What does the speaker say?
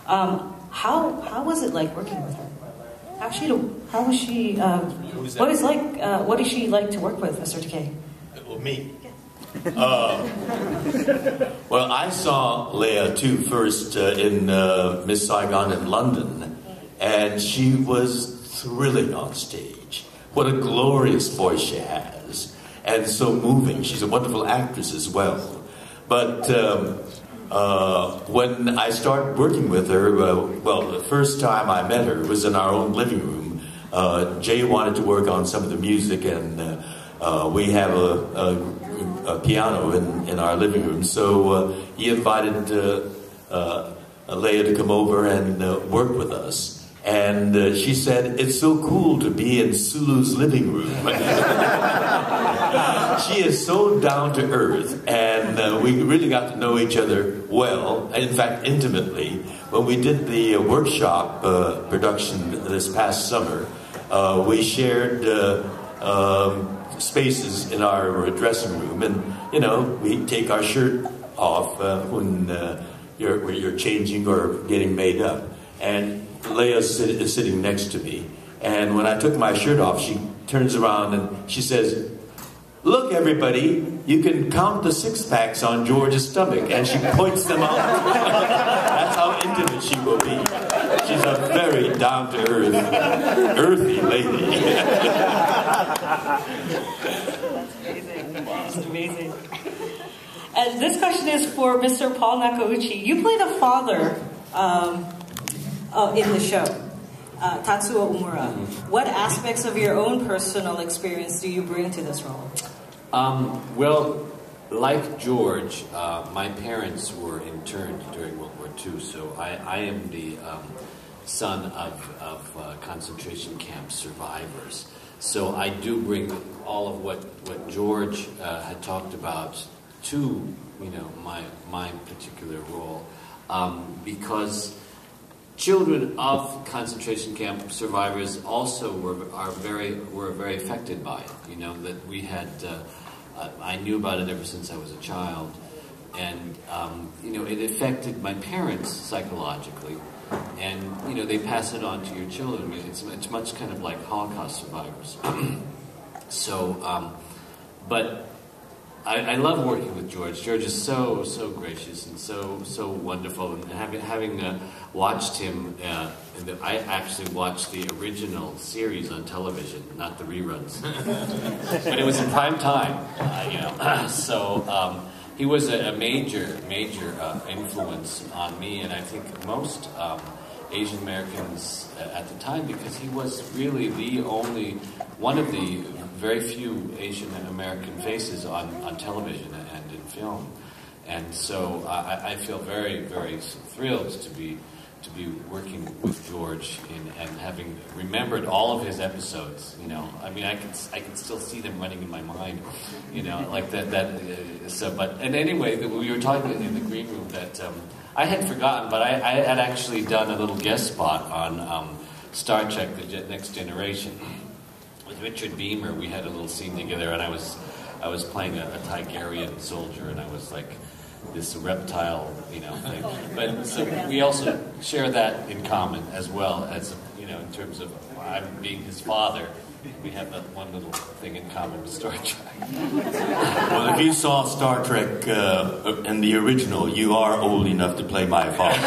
now. How was it like working with her? What is she like to work with, Mr. Takei? Well, me. Well, I saw Leia too first in Miss Saigon in London, and she was thrilling on stage. What a glorious voice she has, and so moving. She's a wonderful actress as well. But when I started working with her, the first time I met her was in our own living room. Jay wanted to work on some of the music, and we have a piano in our living room. So he invited Leia to come over and work with us. And she said, "It's so cool to be in Sulu's living room." She is so down to earth, and we really got to know each other well, in fact, intimately. When we did the workshop production this past summer, we shared spaces in our dressing room, and we take our shirt off when you're changing or getting made up. And Leia is sitting next to me, and when I took my shirt off, she turns around and she says, "Look, everybody, you can count the six-packs on George's stomach," and she points them out. That's how intimate she will be. She's a very down-to-earth, earthy lady. That's amazing. And this question is for Mr. Paul Nakauchi. You play the father in the show, Tatsuo Umura. What aspects of your own personal experience do you bring to this role? Well, like George, my parents were interned during World War II, so I am the son of concentration camp survivors. So I do bring all of what George had talked about to my particular role, because children of concentration camp survivors also were very affected by it. That we had. I knew about it ever since I was a child, and it affected my parents psychologically, and they pass it on to your children. It's much kind of like Holocaust survivors. So, but I love working with George. George is so gracious and so wonderful, and having watched him. I actually watched the original series on television, not the reruns. But it was in prime time, So he was a major influence on me, and I think most Asian Americans at the time, because he was really one of the very few Asian American faces on television and in film. And so I feel very, very thrilled to be working with George and having remembered all of his episodes. I can still see them running in my mind. Like that. And anyway, we were talking in the green room that I had forgotten, but I had actually done a little guest spot on Star Trek: The Next Generation with Richard Beamer. We had a little scene together, and I was playing a Tigerian soldier, and I was like this reptile, thing. But so we also share that in common as well as, in terms of I'm being his father. We have that one little thing in common with Star Trek. Well, if you saw Star Trek in the original, you are old enough to play my father.